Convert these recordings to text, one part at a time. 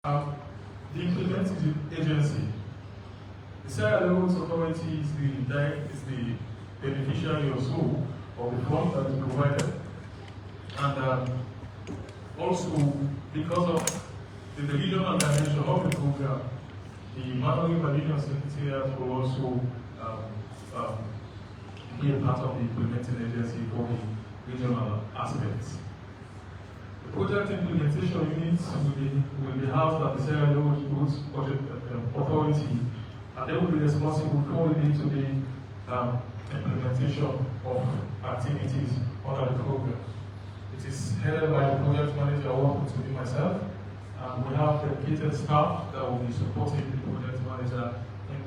The implementing agency. The SLRA Kailahun authority is the beneficiary or so of the fund that is provided, and also because of the regional dimension of the program, the Mano Liberia Secretariat will also be a part of the implementing agency for the regional aspects. The project implementation units will be housed at the SLRA Kailahun Project Authority, and they will be responsible for the day-to-day implementation of activities under the program. It is headed by the project manager, who happens to be myself. We have dedicated staff that will be supporting the project manager in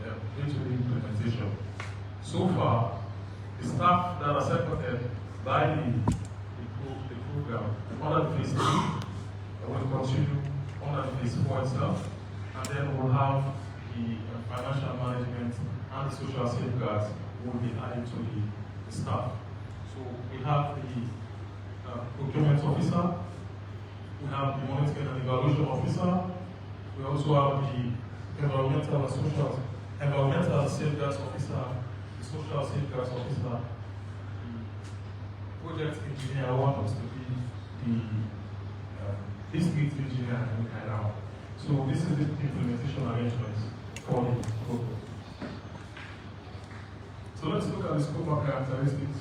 the day-to-day implementation. So far, the staff that are separated by the program under the phase 3 will continue under the phase 4 itself, and then we'll have the financial management and the social safeguards will be added to the staff. So we have the procurement officer, we have the monitoring and evaluation officer, we also have the environmental safeguards officer, the social safeguards officer, the project engineer who happens to be the district engineer in Kailahun. So this is the implementation arrangements for the program. So let's look at the scope and characteristics.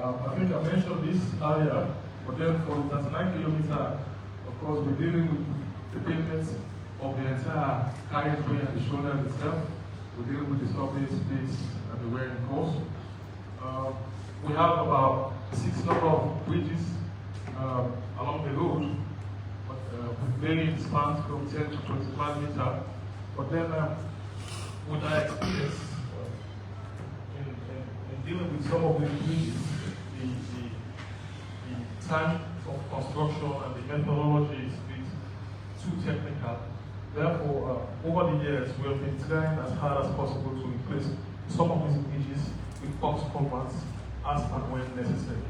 I think I mentioned this earlier, but then for the 39 kilometer, of course, we're dealing with the payments of the entire carriageway and the shoulder itself. We're dealing with the survey space and the wearing course. We have about 6 number of bridges along the road, but varying spans from 10 to 25 meters. But then, with our experience in dealing with some of the bridges, the time of construction and the methodology is too technical. Therefore, over the years, we have been trying as hard as possible to replace some of these bridges with box culverts as and when necessary.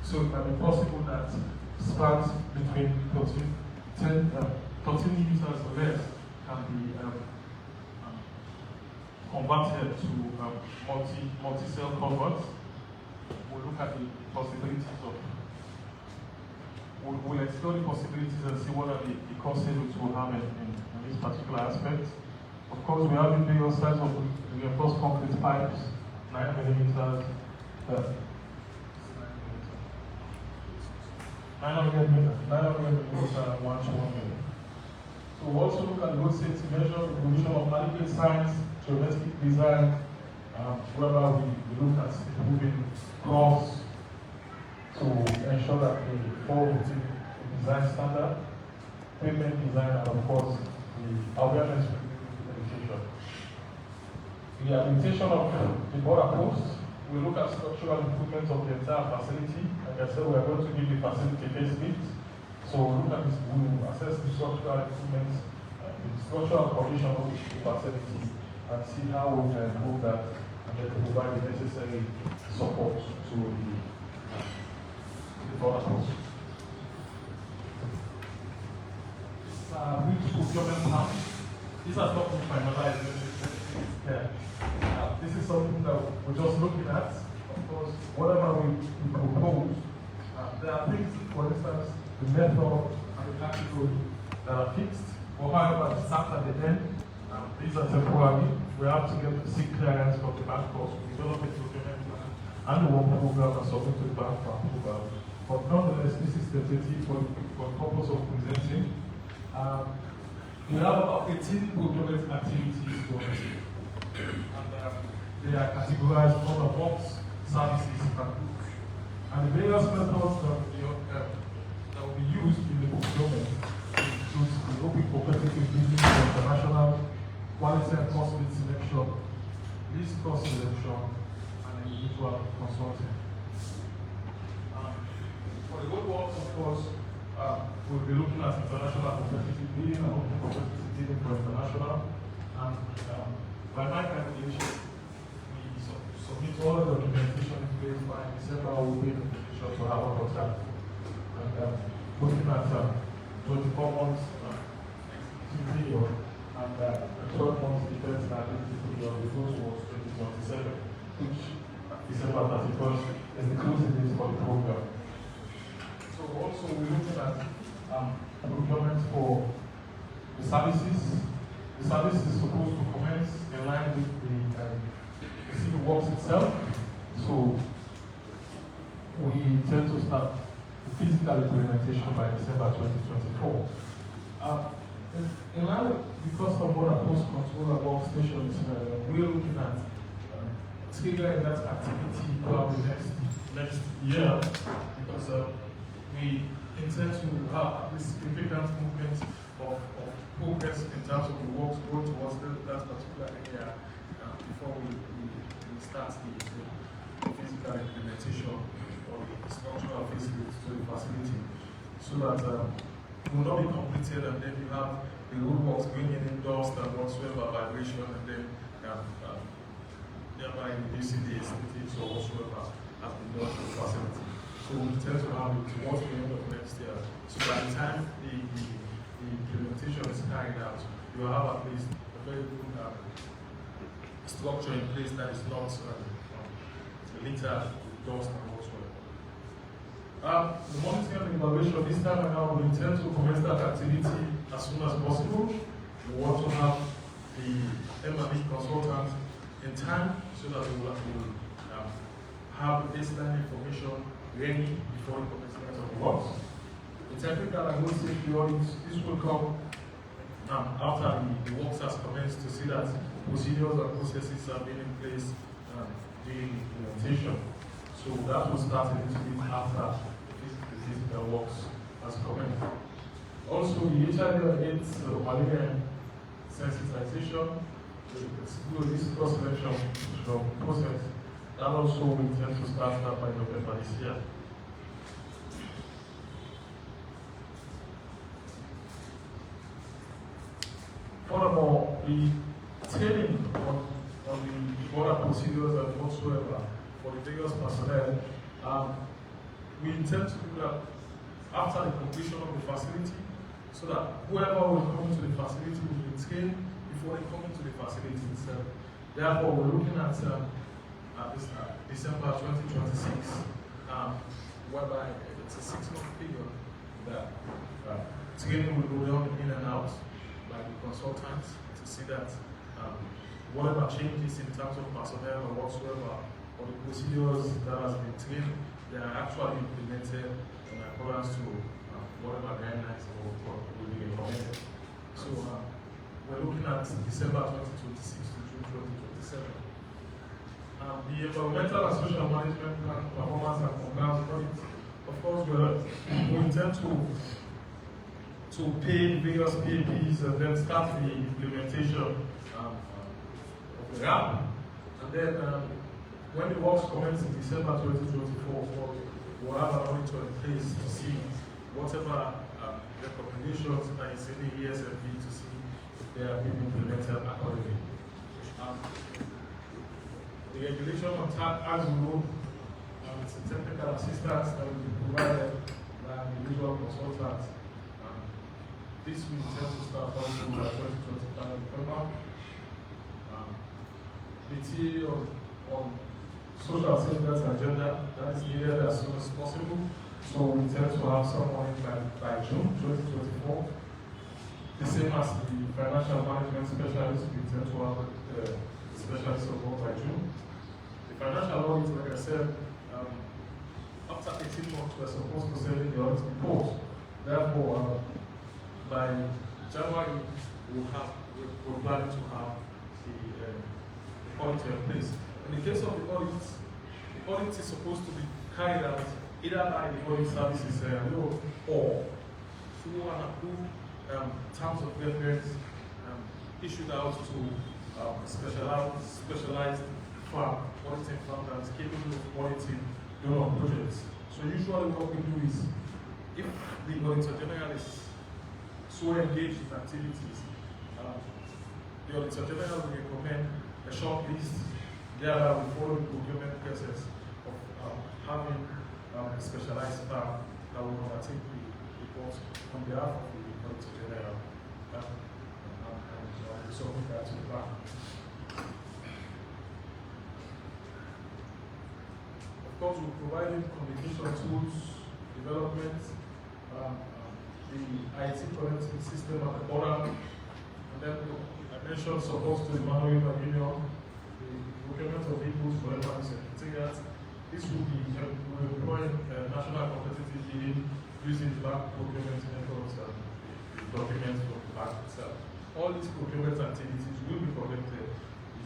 So it can be possible that spans between 13 meters or less can be converted to multi-cell culverts. We'll look at the possibilities of, we'll explore the possibilities and see what are the cost savings we'll have in this particular aspect. Of course, we have the various types of reinforced concrete pipes, 9 millimeters, 900 meters, 1 to 1 meter. So we'll also look at road safety measures, the provision of adequate signs, geometric design, whereby we look at improving costs to ensure that they fall within the design standard, pavement design, and of course, the awareness education. The rehabilitation of the border posts, we look at structural improvements of the entire facility. Like I said, we are going to give the facility facelift. So we'll look at this, we'll assess the structural improvements, the structural condition of the facility, and see how we can improve that and then provide the necessary support to the border posts. Which procurement plan? This has not been finalized. This is something that we're just looking at. Of course, whatever we propose, there are things, for instance, the method and the category that are fixed, or however, the start at the end, these are temporary. We have to get the seek clearance from the bank course, develop a procurement plan, and the work program and submit to the bank for approval. But nonetheless, this is tentative for the purpose of presenting. We have about 18 procurement activities going on. And they are categorized under box, services, and goods. And the various methods that will be used in the procurement include the open competitive bidding for international, quality and cost selection, list cost selection, and individual consulting. For the good works, of course, we'll be looking at international competitive bidding and open competitive bidding for international. And by my calculation, we submit all the documentation in place by December. We'll be in a position to have a contract. And looking at 24 months 31st is the closing date for the program. So also we're looking at procurement for the services. The service is supposed to commence in line with the civil works itself. So we intend to start the physical implementation by December 2024. In line with the cost of water post control and workstations, we're looking at triggering that activity probably next year, because we intend to have at least significant movement of progress in terms of the works going towards that particular area before we start the physical implementation or the structural facilities to the facility, so that it will not be completed and then you have the roadworks bringing in dust and whatsoever vibration, and then thereby reducing the aesthetics or whatsoever has been done to the facility. So we intend to have it towards the end of next year. So by the time the implementation is carried out, you will have at least a very good structure in place that is not littered with dust and whatsoever. The monitoring and evaluation this time around, we intend to commence that activity as soon as possible. We want to have the M&E consultants in time so that we will have the baseline information ready before the commencement of the works. The technical and road safety audits, this will come after the works has commenced, to see that procedures and processes are being in place during the implementation. So that will start a little bit after the physical works has commenced. Also, the HIV and AIDS malaria sensitization, this cross-selection process, that also we intend to start that by November this year. Furthermore, the training on the border procedures and whatsoever for the various personnel, we intend to do that after the completion of the facility, so that whoever will come into the facility will be trained before they come into the facility itself. Therefore, we're looking at December 2026, whereby it's a 6-month period that training will go down in and out by the consultants to see that whatever changes in terms of personnel or whatsoever, or the procedures that has been trained, they are actually implemented in accordance to whatever guidelines will be recommended. So we're looking at December 2026 to June 2027. The environmental and social management plan performance and compliance audit, of course, we intend to pay various PAPs and then start the implementation of the RAP. And then when the works commence in December 2024, we'll have an auditor in place to see whatever recommendations that is in the ESFP, to see if they are being implemented accordingly. The regulation on tap, as you know, it's a technical assistance that will be provided by the usual consultants. This we intend to start also by 2025 November. The tea on social safeguards agenda, that is needed as soon as possible. So we intend to have someone by June 2024. The same as the financial management specialist, we intend to have the specialist of all by June. The financial audit, like I said, after 18 months, we're supposed to send in the audit report. Therefore, by January, we're planning to have the audit in place. In the case of the audit is supposed to be carried out either by the audit services or through an approved terms of reference issued out to specialized firm, auditing firm that is capable of auditing donor projects. So usually what we do is, if the Auditor General is so engaged in activities, the Auditor General will recommend a short list. Thereby, we follow the procurement process of having a specialized firm that will undertake the reports on behalf of the Auditor General and submit that to the bank. Of course, we're providing communication tools, development, the IT connectivity system at the border, and then I mentioned support to the Mano and Guinea, the procurement of vehicles for everyone's secretariat. This will be employing national competitive bidding using the bank procurement methods and the documents from the bank itself. All these procurement activities will be conducted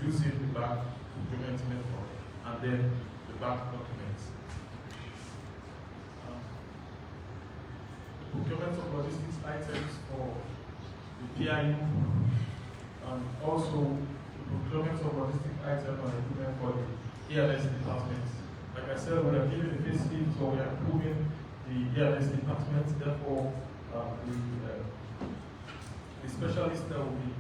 using the bank procurement method and then the bank documents. Procurement of logistics items for the PIU, and also the procurement of logistics items and equipment for the ELS department. Like I said, we are giving the facility, so we are improving the ELS department. Therefore, the specialists that will be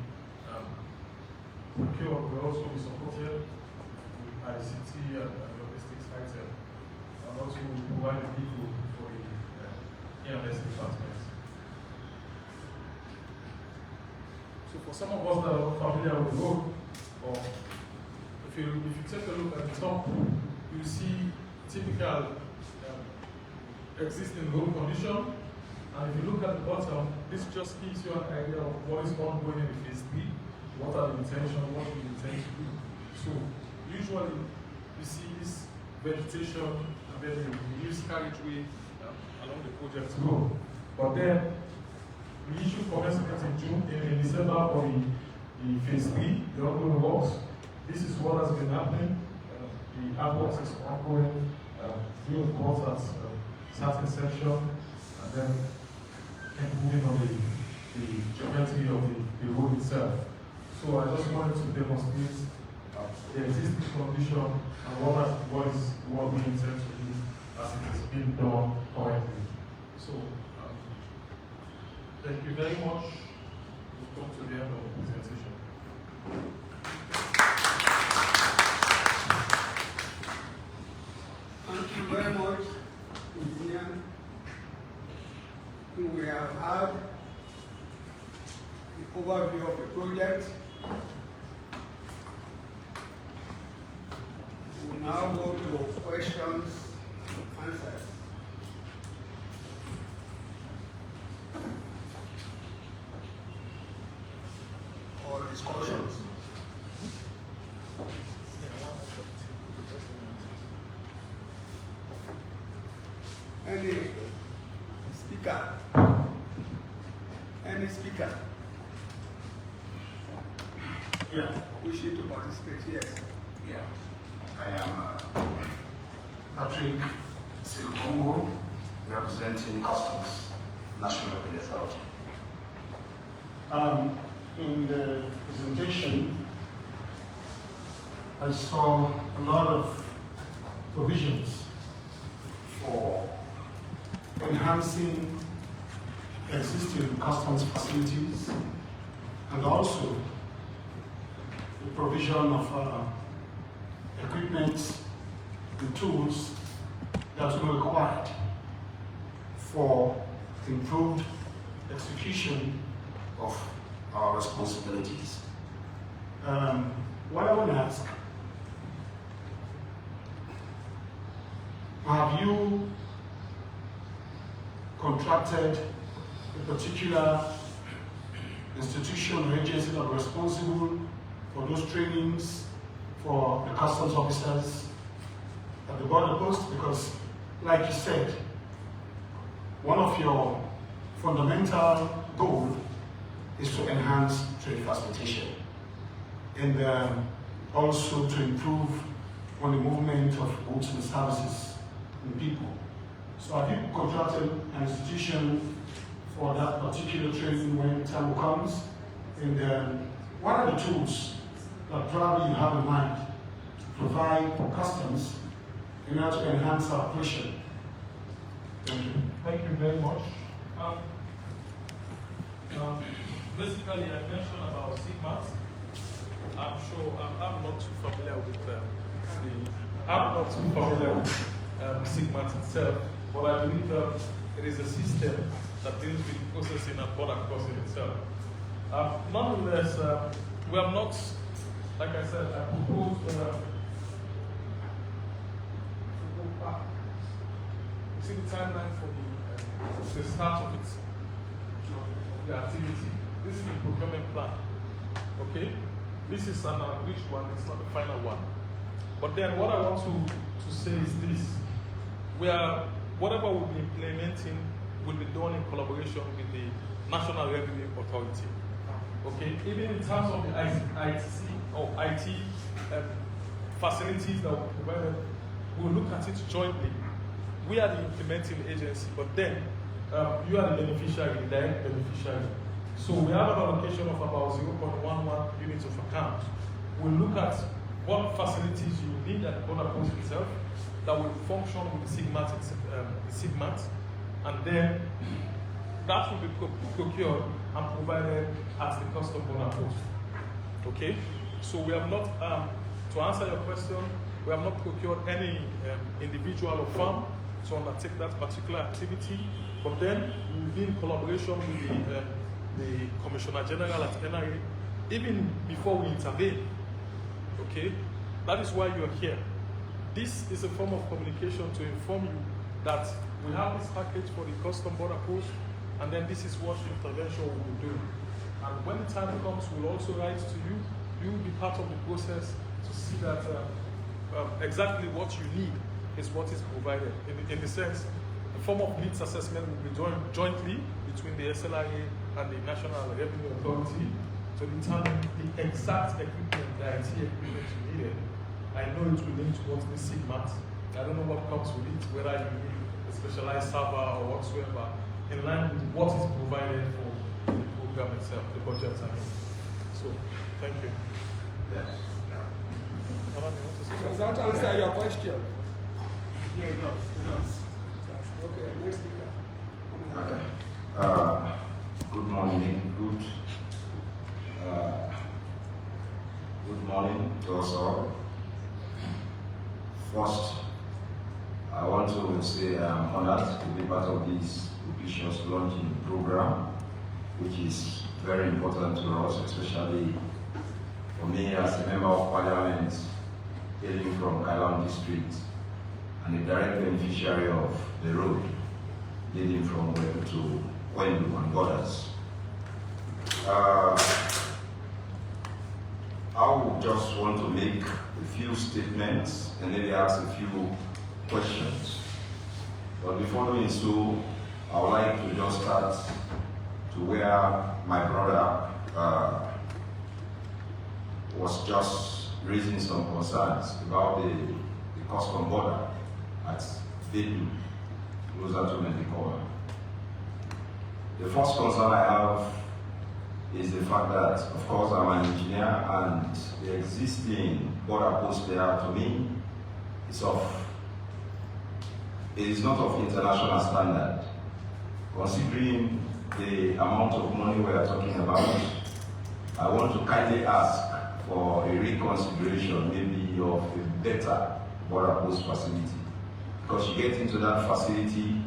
procured will also be supported with ICT and logistics items, and also provide the people for the ELS department. So for some of us that are familiar with the road, or if you take a look at the top, you see typical existing road condition, and if you look at the bottom, this just gives you an idea of what is ongoing in phase 3, what are the intentions, what we intend to do. So usually you see this vegetation, and then you use carriageway along the project road. But then we issue commencement in December for the phase 3, the ongoing works. This is what has been happening. The airport is ongoing, new ports at certain section, and then moving on the geometry of the road itself. So I just wanted to demonstrate the existing condition and what we intend to do as it is being done currently. So thank you very much. We'll come to the end of the presentation. Thank you very much, Engineer. We have had the overview of the project. We will now go to questions and answers. Or discussions. Any speaker? Any speaker? Yeah. Wishing to participate, yes. Yeah. I am Patrick Silkongo, representing Customs National Revenue Authority. In the presentation, I saw a lot of provisions for enhancing existing customs facilities and also the provision of equipment and tools that will be required for improved execution of our responsibilities. What I want to ask, have you contracted a particular institution or agency that are responsible for those trainings for the customs officers at the border post? Because, like you said, one of your fundamental goals is to enhance trade facilitation and also to improve on the movement of goods and services and people. So have you contracted an institution for that particular training when the time comes? And what are the tools that probably you have in mind to provide customs in order to enhance our operation? Thank you. Thank you very much. Basically, I mentioned about SIGMAT. I'm sure I'm not too familiar with SIGMAT itself, but I believe it is a system that deals with processing and border crossing itself. Nonetheless, we have not, like I said, I proposed to go you see the timeline for the start of it, the activity. This is the procurement plan. Okay? This is an unreached one, it's not the final one. But then what I want to say is this. Whatever we'll be implementing will be done in collaboration with the National Revenue Authority. Okay? Even in terms of the IT facilities that we provided, we'll look at it jointly. We are the implementing agency, but then you are the beneficiary, the direct beneficiary. So we have an allocation of about 0.11 units of account. We'll look at what facilities you need at the border post itself that will function with the SIGMAT, and then that will be procured and provided at the custom border post. Okay? So we have not, to answer your question, we have not procured any individual or firm to undertake that particular activity, but then we will be in collaboration with the Commissioner General at NRA, even before we intervene. Okay? That is why you are here. This is a form of communication to inform you that we have this package for the custom border post, and then this is what intervention we will do. And when the time comes, we'll also write to you. You will be part of the process to see that exactly what you need is what is provided. In the sense, the form of needs assessment will be done jointly between the SLRA and the National Revenue Authority to determine the exact equipment, the IT equipment you needed. I know it will link towards the SIGMAT. I don't know what comes with it, whether you need a specialized server or whatsoever, in line with what is provided for the program itself, the budget, I mean. So, thank you. Yes. Does that answer your question? Yeah, it does. Okay, next speaker. Okay. Good morning. Good morning to us all. First, I want to say I'm honored to be part of this auspicious launching program, which is very important to us, especially for me as a member of parliament hailing from Kailahun district and a direct beneficiary of the road leading from Leone to Koindu and borders. I would just want to make a few statements and maybe ask a few questions. But before doing so, I would like to just start to where my brother was just raising some concerns about the custom border at Bedu, closer to Medicora. The first concern I have is the fact that, of course, I'm an engineer, and the existing border post there, to me, it is not of international standard. Considering the amount of money we are talking about, I want to kindly ask for a reconsideration, maybe of a better border post facility. Because you get into that facility,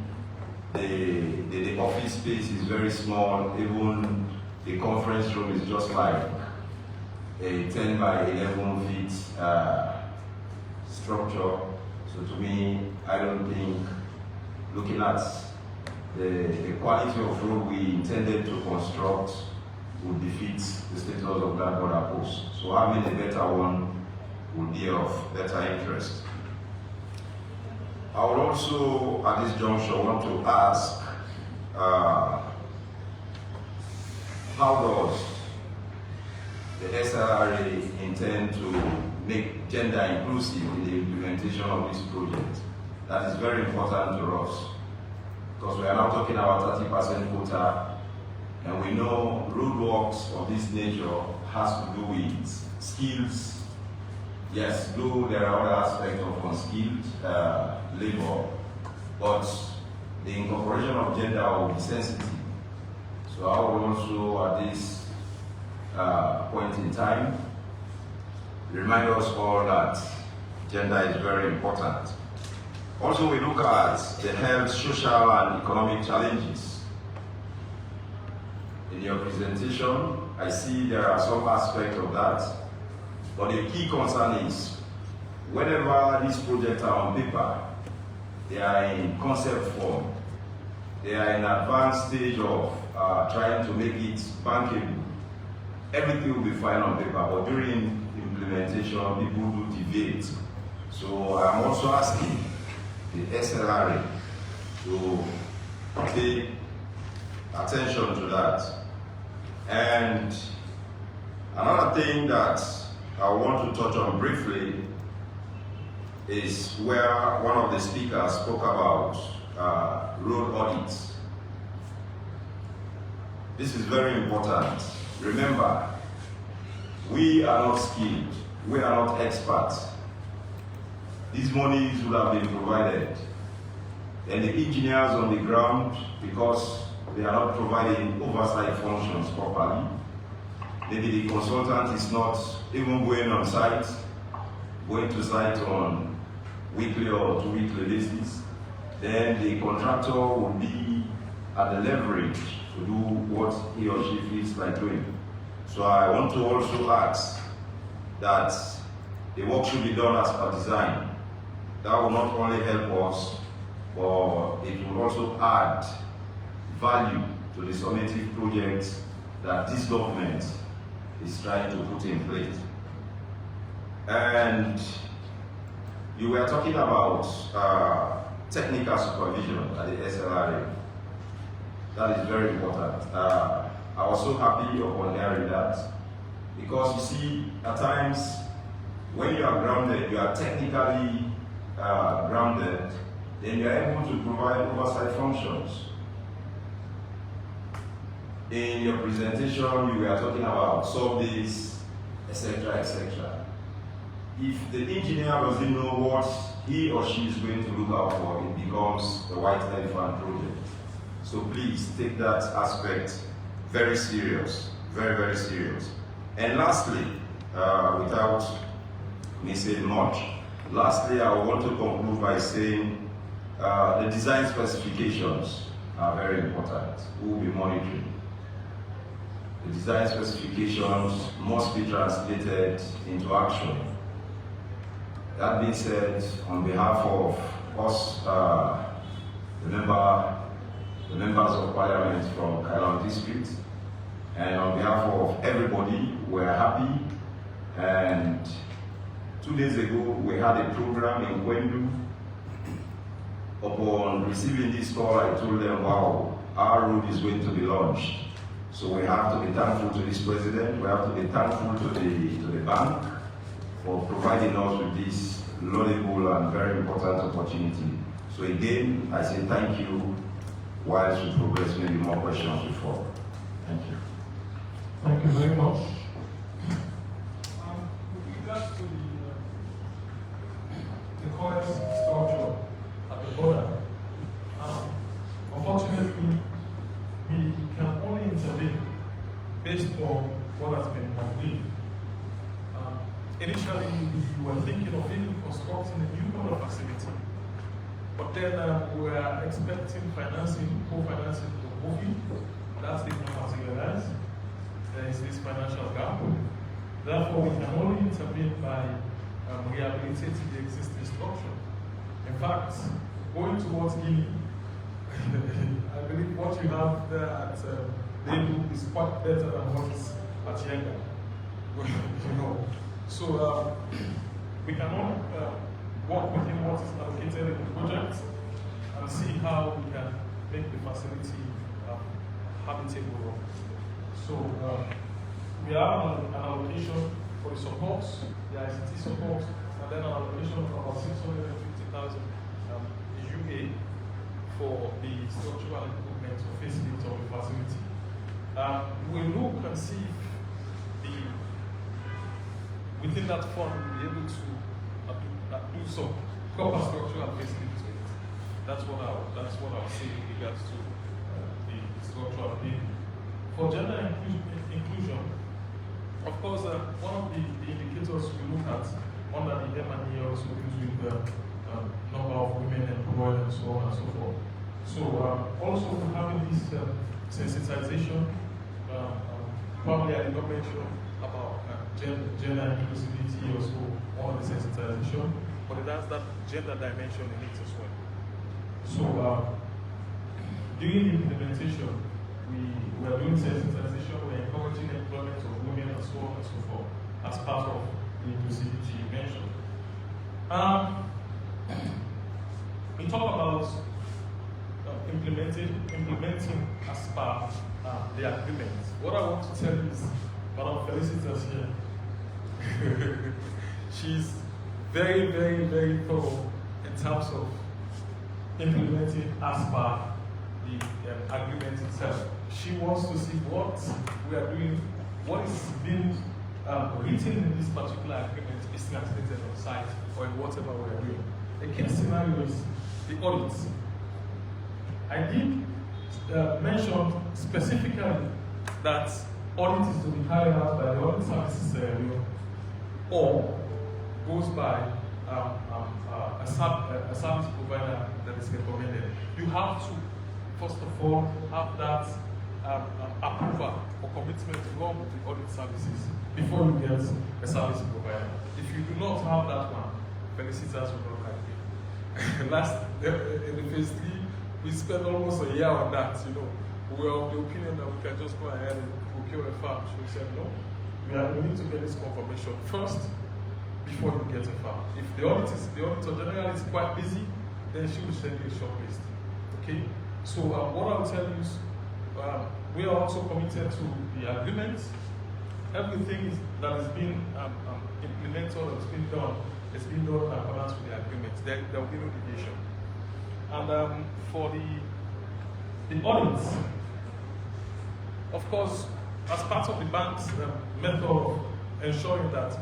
the office space is very small, even the conference room is just like a 10 by 11 feet structure. So to me, I don't think, looking at the quality of road we intended to construct would defeat the status of that border post. So having a better one would be of better interest. I would also, at this juncture, want to ask, how does the SLRA intend to make gender inclusive in the implementation of this project? That is very important to us, because we are now talking about 30% quota, and we know roadworks of this nature has to do with skills. Yes, though there are other aspects of unskilled labor, but the incorporation of gender will be sensitive. So I would also, at this point in time, remind us all that gender is very important. Also, we look at the health, social, and economic challenges. In your presentation, I see there are some aspects of that, but the key concern is, whenever these projects are on paper, They are in concept form. They are in advanced stage of trying to make it bankable. Everything will be fine on paper, but during implementation, people do deviate. So I'm also asking the SLRA to pay attention to that. And another thing that I want to touch on briefly is where one of the speakers spoke about road audits. This is very important. Remember, we are not skilled, we are not experts. These monies would have been provided. And the engineers on the ground, because they are not providing oversight functions properly, maybe the consultant is not even going on site, going to site on weekly or two-weekly basis, then the contractor will be at the leverage to do what he or she feels like doing. So I want to also ask that the work should be done as per design. That will not only help us, but it will also add value to the summative projects that this government is trying to put in place. And you were talking about technical supervision at the SLRA. That is very important. I was so happy upon hearing that, because you see, at times when you are grounded, you are technically grounded, then you are able to provide oversight functions. In your presentation, you were talking about surveys, etc., etc. If the engineer doesn't know what he or she is going to look out for, it becomes a white elephant project. So please take that aspect very serious, very, very serious. And lastly, without me saying much, lastly, I want to conclude by saying the design specifications are very important. We will be monitoring. The design specifications must be translated into action. That being said, on behalf of us, the members of Parliament from Kailahun District, and on behalf of everybody, we're happy. And 2 days ago, we had a program in Koindu. Upon receiving this call, I told them, wow, our road is going to be launched. So we have to be thankful to this president, we have to be thankful to the bank for providing us with this laudable and very important opportunity. So again, I say thank you, whilst we progress, maybe more questions will follow. Thank you. Thank you very much. With regards to the current structure at the border, unfortunately, we can only intervene based on what has been agreed. Initially, we were thinking of even constructing a new kind of facility, but then we were expecting financing, co-financing to move in. That's the materialized. There is this financial gap. Therefore, we can only intervene by rehabilitating the existing structure. In fact, going towards Guinea, I believe what you have there at Leone is quite better than what is at Yenga. You know. So we can only work within what is allocated in the project and see how we can make the facility habitable. So we have an allocation for the supports, the ICT support, and then an allocation of about 650,000 UA for the structural improvement or facility of the facility. We look and see if within that fund we'll be able to do some proper structural facility to it. That's what I would say in regards to the structural building. For gender inclusion, of course, one of the indicators we look at under the M&E also deals with the number of women employed and so on and so forth. So also having this sensitization, probably I did not mention about gender inclusivity also on the sensitization, but it has that gender dimension in it as well. So during the implementation, we are doing sensitization, we are encouraging employment of women and so on and so forth as part of the inclusivity you mentioned. We talk about implementing as part the agreement. What I want to tell you is, Madam Felicitas here, she's very, very, very thorough in terms of implementing as part the agreement itself. She wants to see what we are doing, what is being written in this particular agreement is translated on site or in whatever we are doing. A case scenario is the audits. I did mention specifically that audit is to be carried out by the audit services area or goes by a service provider that is recommended. You have to, first of all, have that approval or commitment from the audit services before you get a service provider. If you do not have that one, Felicitas will not help you. Last, in the phase 3, we spent almost a year on that, you know. We were of the opinion that we can just go ahead and procure a farm. She said, no, we need to get this confirmation first before you get a farm. If the auditor general is quite busy, then she will send you a short list. Okay? So what I'll tell you is, we are also committed to the agreement. Everything that is being implemented or is being done in accordance with the agreement. There will be no deviation. And for the audits, of course, as part of the bank's method of ensuring that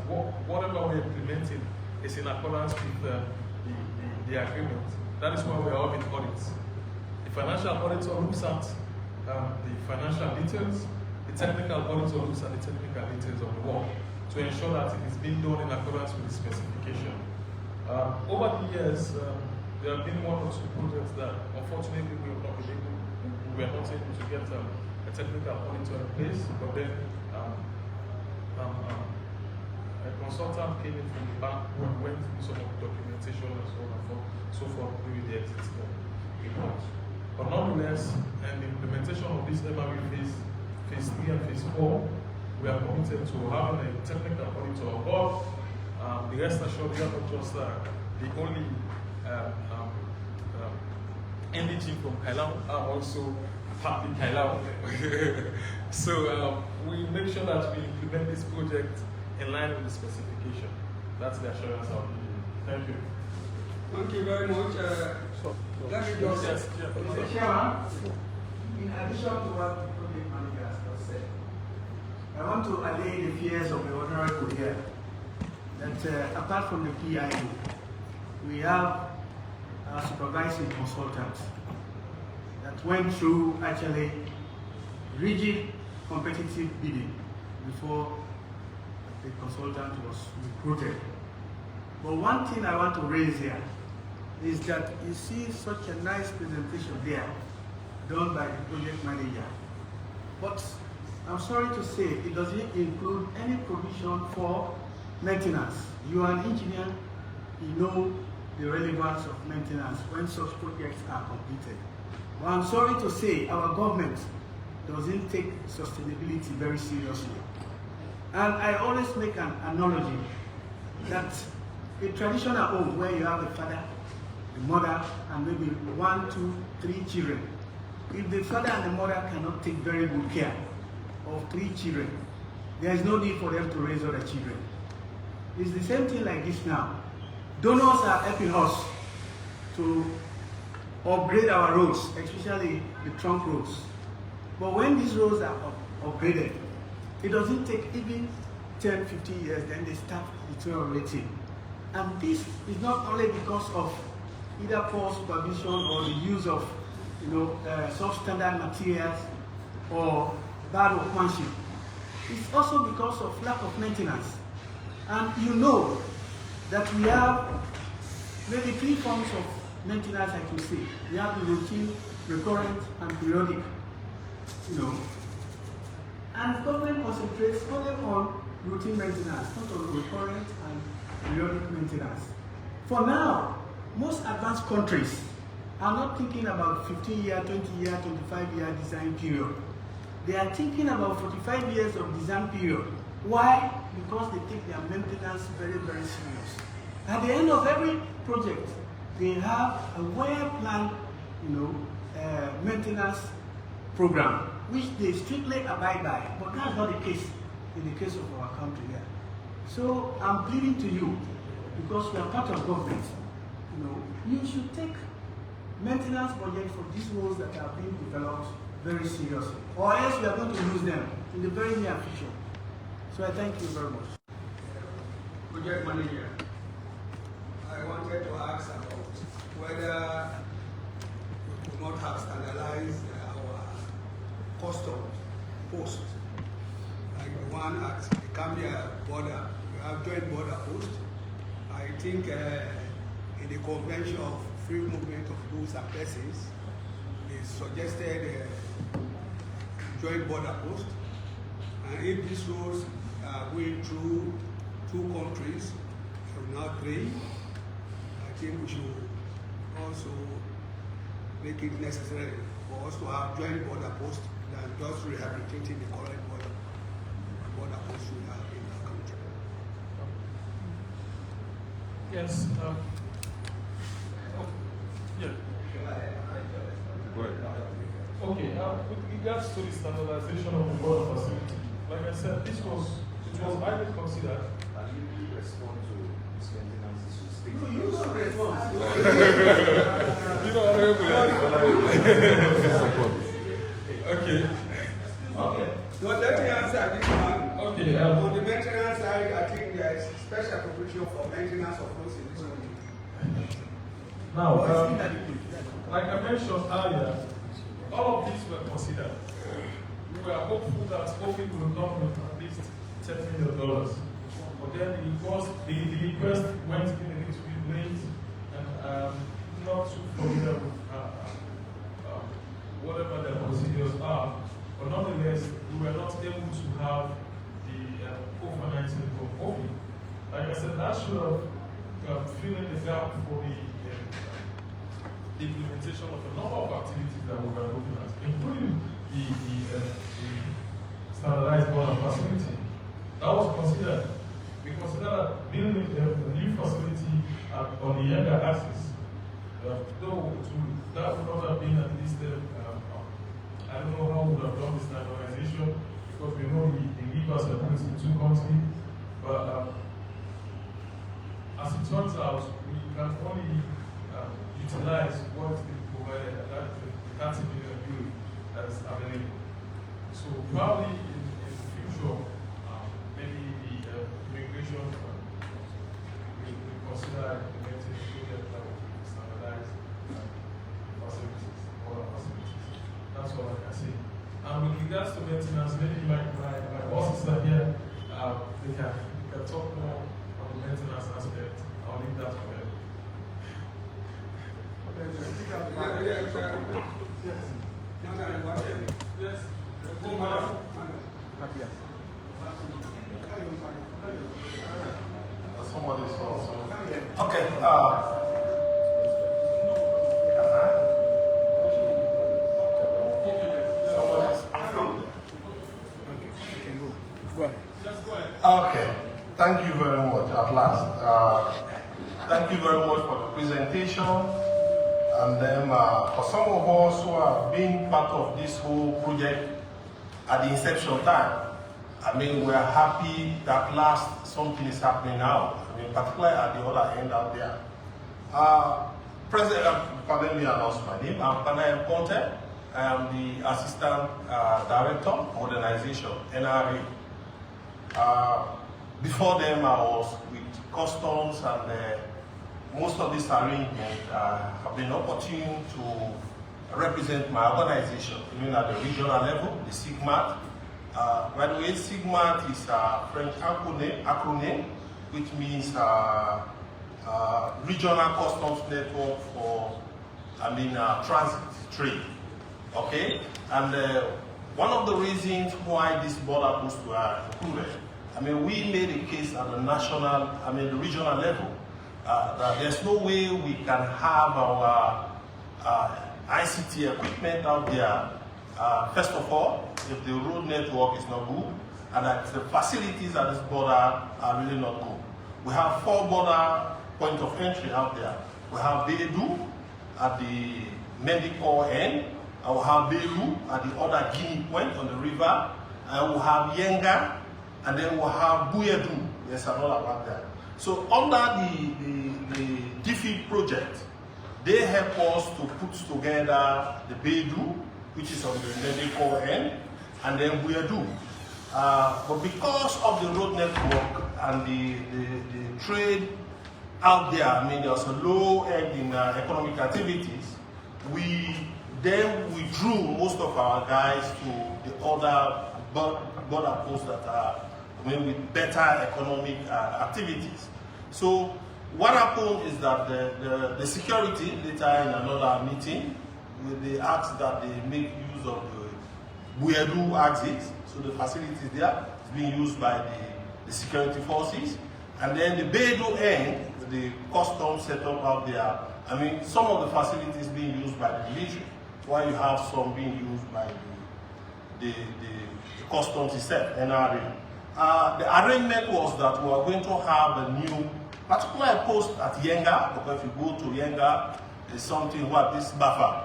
whatever we're implementing is in accordance with the agreement, that is why we are having audits. The financial auditor looks at the financial details, the technical auditor looks at the technical details of the work to ensure that it is being done in accordance with the specification. Over the years, there have been 1 or 2 projects that unfortunately we were not able to get a technical auditor in place, but then a consultant came in from the bank and went through some of the documentation and so on and so forth with the exit report. But nonetheless, in the implementation of this MRE phase 3 and phase 4, we are committed to having a technical auditor on board. The rest assured, we are not just the only NDG from Kailahun, I'm also partly Kailahun. So we make sure that we implement this project in line with the specification. That's the assurance I'll give you. Thank you. Thank you very much. Let me just... Mr. Chairman, in addition to what the project manager has just said, I want to allay the fears of the honorable here that apart from the PIO, we have a supervising consultant that went through actually rigid competitive bidding before the consultant was recruited. But one thing I want to raise here is that you see such a nice presentation there done by the project manager. But I'm sorry to say it doesn't include any provision for maintenance. You are an engineer, you know the relevance of maintenance when such projects are completed. But I'm sorry to say our government doesn't take sustainability very seriously. And I always make an analogy that a traditional home where you have a father, the mother, and maybe 1, 2, 3 children. If the father and the mother cannot take very good care of 3 children, there is no need for them to raise other children. It's the same thing like this now. Donors are helping us to upgrade our roads, especially the trunk roads. But when these roads are upgraded, it doesn't take even 10, 15 years, then they start deteriorating. And this is not only because of either poor supervision or the use of substandard materials or bad workmanship. It's also because of lack of maintenance. And you know that we have maybe 3 forms of maintenance I can say. We have the routine, recurrent, and periodic. And government concentrates only on routine maintenance, not on recurrent and periodic maintenance. For now, most advanced countries are not thinking about 15-year, 20-year, 25-year design period. They are thinking about 45 years of design period. Why? Because they take their maintenance very, very serious. At the end of every project, they have a well-planned, maintenance program, which they strictly abide by. But that's not the case in the case of our country here. So I'm pleading to you, because we are part of government, you should take maintenance budget for these roads that are being developed very seriously, or else we are going to lose them in the very near future. So I thank you very much. Project manager, I wanted to ask about whether we do not have standardized our customs posts, like the one at the Gambia border. We have joint border post. I think in the Convention of Free Movement of Goods and Persons, they suggested joint border post. And if these roads are going through two countries, from now 3, I think we should also make it necessary for us to have joint border post than just rehabilitating the current border post we have in our country. Yes. Yeah. Okay. With regards to the standardization of the border facility, like I said, it was highly considered. And you respond to this maintenance issues? You don't respond. Okay. Okay. So let me answer this one. Okay. On the maintenance side, I think there is special provision for maintenance of roads in this country. Now, like I mentioned earlier, all of these were considered. We were hopeful that COVID will come with at least $10 million. But then the request went in a little bit late and not too familiar with whatever their procedures are. But nonetheless, we were not able to have the COVID-19 for COVID. Like I said, that should have filled in the gap for the implementation of a number of activities that we were looking at, including the standardized border facility. That was considered. We considered building a new facility on the younger axis. Though that would not have been at least, I don't know how we would have done this standardization, because we know the levers are placed in 2 countries. But as it turns out, we can only utilize what is being provided, and that is the 30 million bill that is available. So probably in the future, maybe the immigration will consider implementing a project that will standardize facilities, border facilities. That's all I can say. And with regards to maintenance, maybe my bosses are here, they can talk more on the maintenance aspect. I'll leave that for them. Yes. Somebody saw. Okay. Okay. Thank you very much. At last. Thank you very much for the presentation. And then for some of us who have been part of this whole project at the inception time, I mean, we're happy that at last something is happening now. I mean, particularly at the other end out there. President, pardon me, announce my name. I'm Panayam Conte. I am the Assistant Director, Modernization, NRA. Before them, I was with Customs, and most of this arrangement have been opportune to represent my organization, even at the regional level, the SIGMAT. By the way, SIGMAT is a French acronym, which means Regional Customs Network for, transit trade. Okay, and one of the reasons why these border posts were included, we made a case at the the regional level that there's no way we can have our ICT equipment out there. First of all, if the road network is not good, and that the facilities at this border are really not good. We have 4 border points of entry out there. We have Bedu at the medical end, and we have Beru at the other Guinea point on the river, and we have Yenga, and then we have Buyedu. There's another one there. So under the DFID project, they help us to put together the Bedu, which is on the medical end, and then Buyedu. But because of the road network and the trade out there, I mean, there's a low end in economic activities, we then withdrew most of our guys to the other border posts that are, I mean, with better economic activities. So what happened is that the security, later in another meeting, they asked that they make use of the Buyedu axis. So the facilities there is being used by the security forces. And then the Bedu end, the custom setup out there, I mean, some of the facilities being used by the military, while you have some being used by the customs itself, NRA. The arrangement was that we are going to have a new, particular post at Yenga, because if you go to Yenga, there's something what this buffer.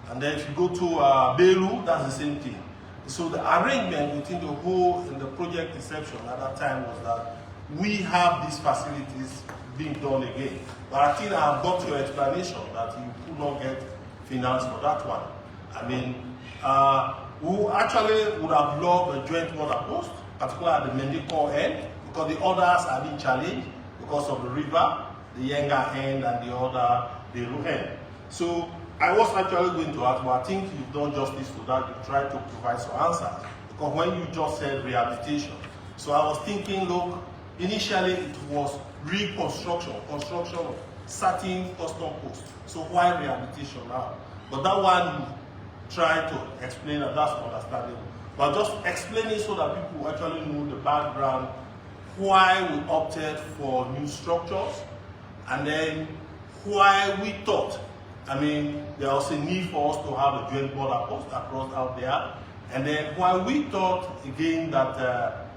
And then if you go to Beru, that's the same thing. So the arrangement within the whole, in the project inception at that time was that we have these facilities being done again. But I think I have got your explanation that you could not get finance for that one. I mean, we actually would have loved a joint border post, particularly at the medical end, because the others are being challenged because of the river, the Yenga end and the other, the Beru end. So I was actually going to ask, but I think you've done justice to that. You tried to provide some answers. Because when you just said rehabilitation, so I was thinking, look, initially it was reconstruction, construction of certain custom posts. So why rehabilitation now? But that one you tried to explain, and that's understandable. But just explaining so that people actually know the background, why we opted for new structures, and then why we thought, I mean, there was a need for us to have a joint border post across out there. And then why we thought, again, that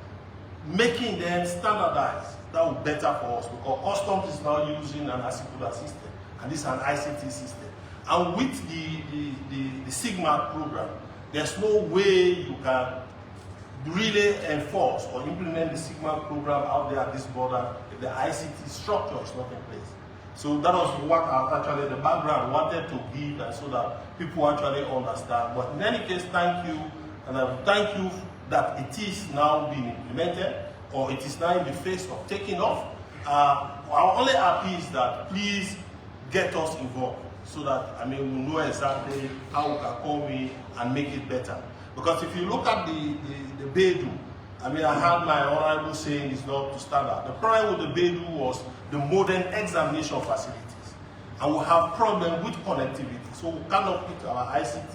making them standardized, that would be better for us, because customs is now using an Asikuda system, and this is an ICT system. And with the Sigma program, there's no way you can really enforce or implement the Sigma program out there at this border if the ICT structure is not in place. So that was what actually the background wanted to give, and so that people actually understand. But in any case, thank you, and I thank you that it is now being implemented, or it is now in the phase of taking off. Our only appeal is that please get us involved, so that, I mean, we know exactly how we can come in and make it better. Because if you look at the Bedu, I mean, I had my honorable saying it's not to standard. The problem with the Bedu was the modern examination facilities. And we have problem with connectivity. So we cannot put our ICT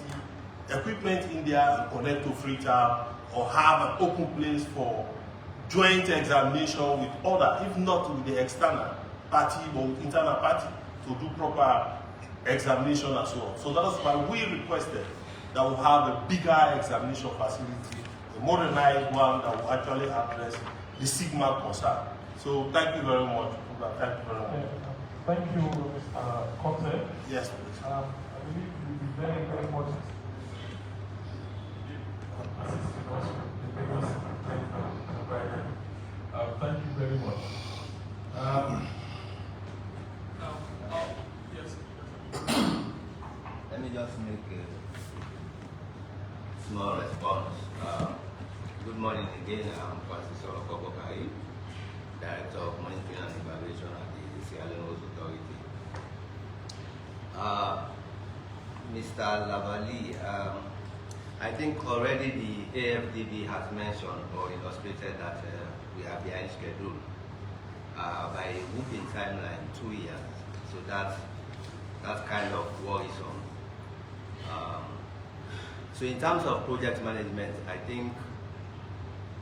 equipment in there and connect to FreeTab, or have an open place for joint examination with other, if not with the external party, but with internal party, to do proper examination and so on. So that's why we requested that we have a bigger examination facility, a modernized one that will actually address the Sigma concern. So thank you very much. Thank you very much. Thank you, Mr. Conte. Yes, please. I believe you'll be very, very much assisting us with the biggest thank you very much. Yes. Let me just make a small response. Good morning again. I'm SLRA Kailahun koindu, Director of Monitoring and Evaluation at the Leone Authority. Mr. Lavali, I think already the AFDB has mentioned or illustrated that we are behind schedule by a whooping timeline, 2 years. So that's kind of worrisome. So in terms of project management, I think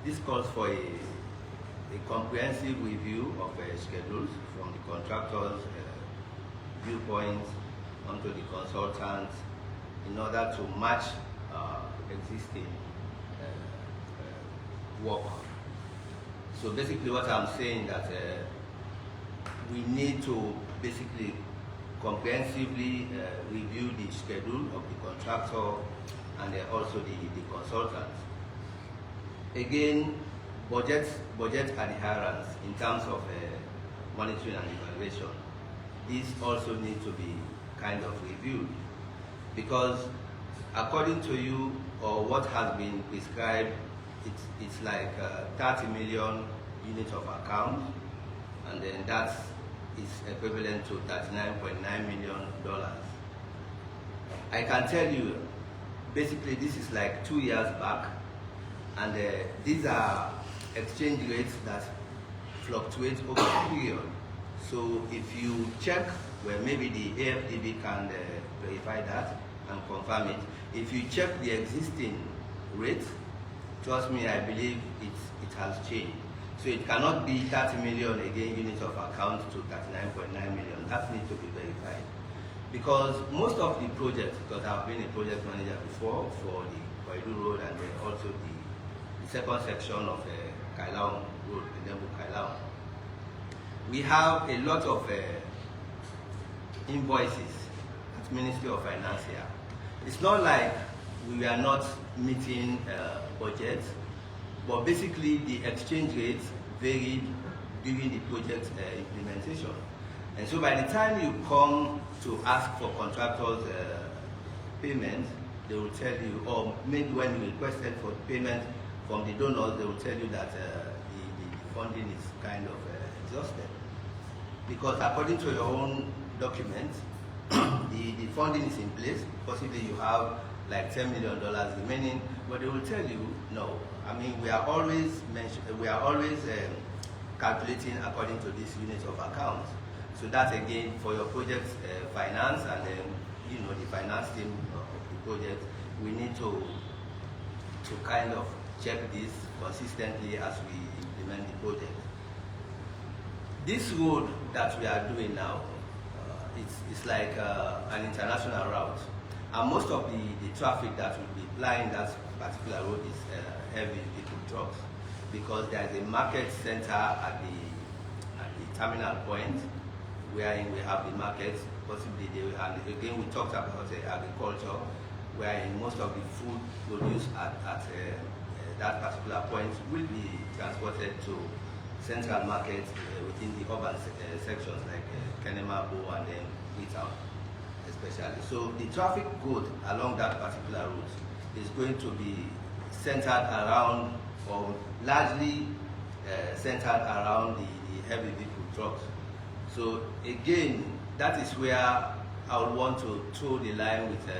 this calls for a comprehensive review of schedules from the contractors' viewpoint, onto the consultants in order to match existing work. So basically what I'm saying that we need to basically comprehensively review the schedule of the contractor and also the consultants. Again, budget adherence in terms of monitoring and evaluation. These also need to be kind of reviewed, because according to you or what has been prescribed, it's like 30 million units of account, and then that is equivalent to $39.9 million. I can tell you, basically this is like 2 years back, and these are exchange rates that fluctuate over a period. So if you check, well, maybe the AFDB can verify that and confirm it. If you check the existing rates, trust me, I believe it has changed. So it cannot be 30 million again units of account to 39.9 million. That needs to be verified. Because most of the projects, because I've been a project manager before for the Koindu Road and then also the second section of Kailahun Road, Kailahun. We have a lot of invoices at Ministry of Finance here. It's not like we are not meeting budgets, but basically the exchange rates varied during the project implementation. And so by the time you come to ask for contractors' payment, they will tell you, or maybe when you requested for payment from the donors, they will tell you that the funding is kind of exhausted. Because according to your own documents, the funding is in place. Possibly you have like $10 million remaining, but they will tell you no. I mean, we are always calculating according to this unit of accounts. So that again, for your project finance and then the finance team of the project, we need to kind of check this consistently as we implement the project. This road that we are doing now, it's like an international route. And most of the traffic that will be plying that particular road is heavy vehicle trucks, because there is a market center at the terminal point, wherein we have the markets, possibly and again we talked about agriculture, wherein most of the food produced at that particular point will be transported to central markets within the urban sections like Kenemabo and then Freetown especially. So the traffic growth along that particular route is going to be centered around, or largely centered around the heavy vehicle trucks. So again, that is where I would want to toe the line with the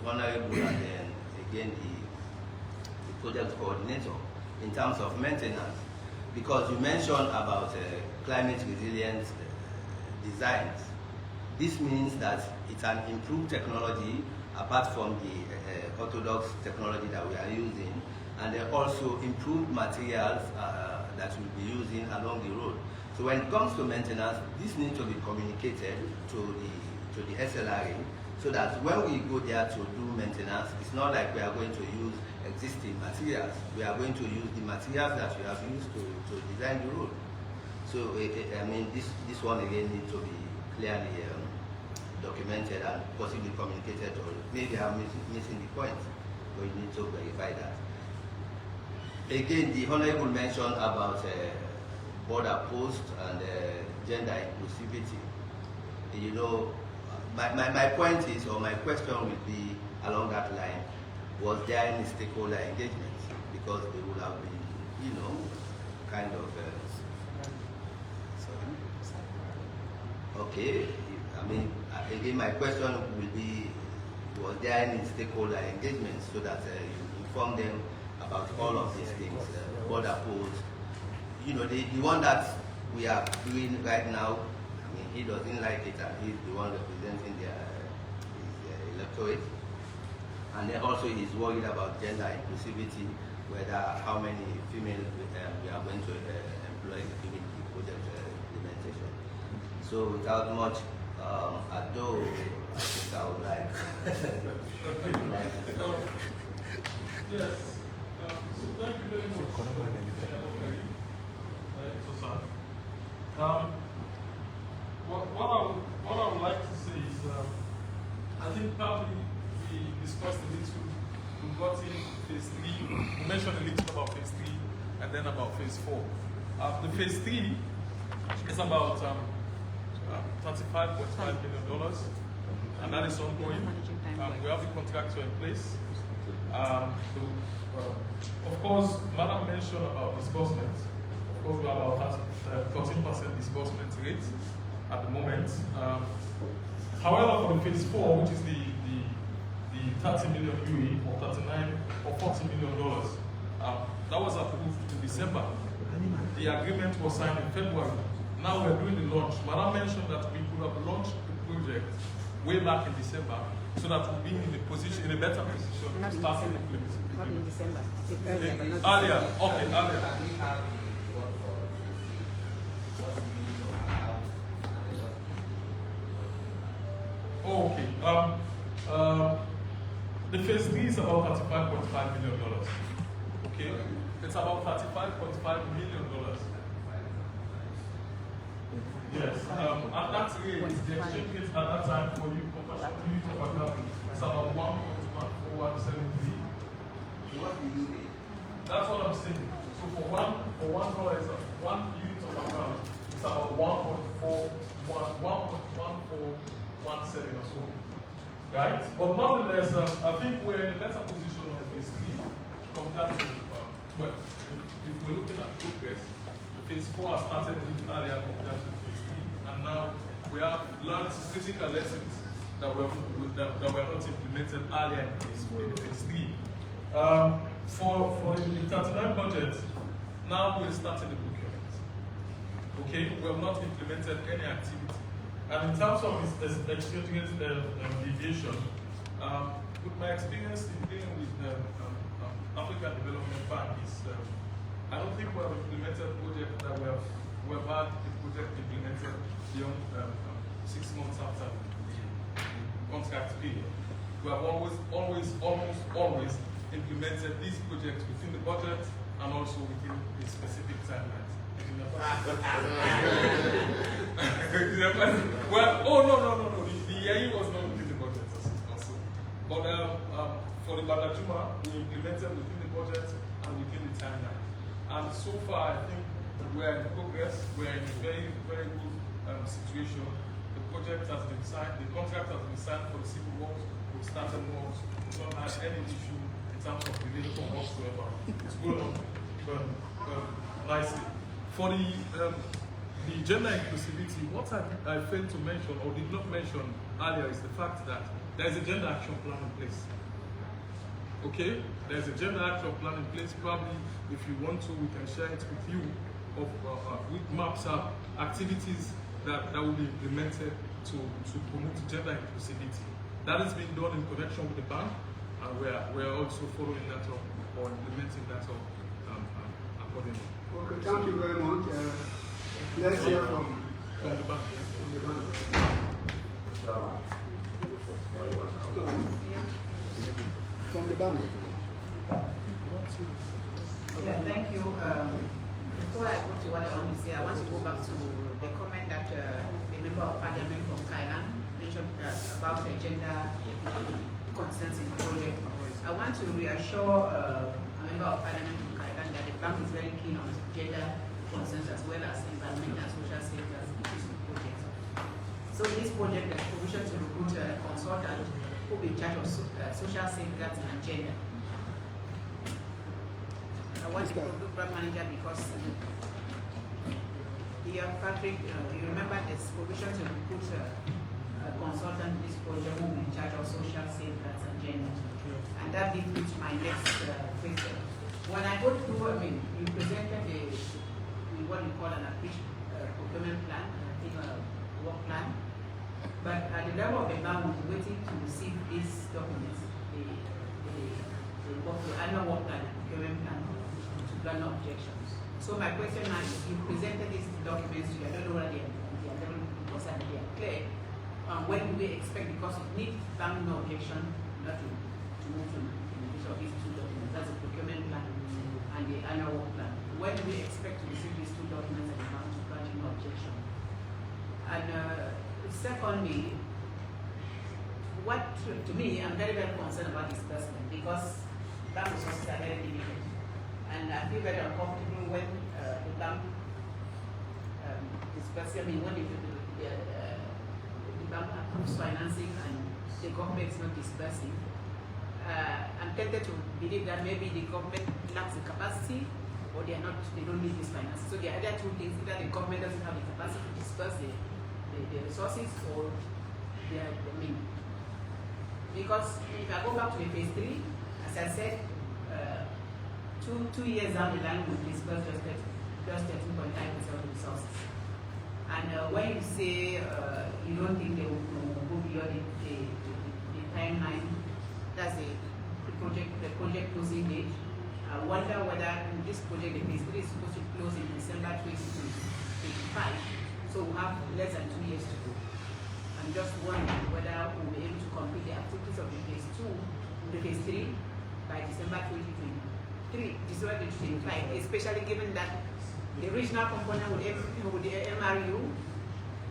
Honorable and then again the project coordinator in terms of maintenance. Because you mentioned about climate resilient designs. This means that it's an improved technology apart from the orthodox technology that we are using, and then also improved materials that we'll be using along the road. So when it comes to maintenance, this needs to be communicated to the SLRA, so that when we go there to do maintenance, it's not like we are going to use existing materials. We are going to use the materials that we have used to design the road. So I mean, this one again needs to be clearly documented and possibly communicated, or maybe I'm missing the point, but you need to verify that. Again, the Honorable mentioned about border posts and gender inclusivity. You know, my point is, or my question will be along that line, was there any stakeholder engagement? Because they would have been, kind of, okay, I mean, again, my question will be, was there any stakeholder engagement so that you inform them about all of these things, border posts, the one that we are doing right now. I mean, he doesn't like it, and he's the one representing his electorate. And then also he's worried about gender inclusivity, whether how many female we are going to employ during the project implementation. So without much ado, which I would like. Yes. So thank you very much. What I would like to say is, I think probably we discussed a little, we got in phase 3, we mentioned a little about phase 3 and then about phase 4. The phase 3 is about $35.5 million, and that is ongoing. We have the contractor in place. Of course, Madam mentioned about disbursement. Of course, we are about 13% disbursement rate at the moment. However, for the phase 4, which is the 30 million UA or 39 or $40 million, that was approved in December. The agreement was signed in February. Now we're doing the launch. Madam mentioned that we could have launched the project way back in December, so that we'll be in a better position to start implementing. Not in December. Earlier, okay, earlier. Okay. The phase 3 is about $35.5 million. Okay, it's about $35.5 million. Yes, at that rate, the exchange rate at that time for you, conversion unit of account, it's about 1.14173. What do you mean? That's what I'm saying. So for $1 is 1 unit of account, it's about 1.1417 or so. Right? But nonetheless, I think we're in a better position on phase 3 compared to, well, if we're looking at progress, phase 4 has started a little earlier compared to phase 3, and now we have learned critical lessons that were not implemented earlier in phase 3. For the 39 budget, now we're starting the procurement. Okay, we have not implemented any activity. And in terms of exchange rate deviation, with my experience in dealing with African Development Bank, I don't think we have implemented a project that we have had a project implemented beyond 6 months after the contract period. We have almost always implemented these projects within the budget and also within a specific timeline. Well, no. The EIE was not within the budget also. But for the Badajuma, we implemented within the budget and within the timeline. And so far, I think we're in progress. We're in a very, very good situation. The project has been signed, the contract has been signed for the civil works. We've started works. We don't have any issue in terms of delay whatsoever. It's going on nicely. For the gender inclusivity, what I failed to mention or did not mention earlier is the fact that there is a gender action plan in place. Okay, there's a gender action plan in place. Probably, if you want to, we can share it with you. Which maps out activities that will be implemented to promote gender inclusivity. That is being done in connection with the bank, and we're also following that up or implementing that up accordingly. Okay, thank you very much. Let's hear from the bank. From the bank. Yeah, thank you. Before I go to what I want to say, I want to go back to the comment that the member of parliament from Kailahun mentioned about the gender concerns in the project. I want to reassure a member of parliament from Kailahun that the bank is very keen on gender concerns as well as environmental and social safeguards issues in the project. So in this project, there's provision to recruit a consultant who will be in charge of social safeguards and gender. I want to go to program manager because here, Patrick, you remember there's provision to recruit a consultant in this project who will be in charge of social safeguards and gender. And that leads me to my next question. When I go through, you presented what you call an procurement plan, I think a work plan. But at the level of the bank, we're waiting to receive these documents, the annual work plan, procurement plan, to plan objections. So my question now is, you presented these documents, I don't know whether they are clear. when do we expect, because it needs bank no objection, not to move to implementation of these two documents, that's the procurement plan and the annual work plan. When do we expect to receive these two documents and amount to granting no objection? And secondly, to me, I'm very, very concerned about disbursement because bank resources are very limited. And I feel very uncomfortable when the bank disburses, when the bank approves financing and the government is not disbursing. I'm tempted to believe that maybe the government lacks the capacity or they don't need this finance. So there are either two things: either the government doesn't have the capacity to disperse the resources, or because if I go back to the phase 3, as I said, 2 years down the line we disperse just 13.9% of the resources. And when you say you don't think they will go beyond the timeline, that's the project closing date. I wonder whether in this project, the phase 3 is supposed to close in December 2025, so we have less than 2 years to go. I'm just wondering whether we'll be able to complete the activities of the phase 2, the phase 3, by December 2025, especially given that the regional component with the MRU,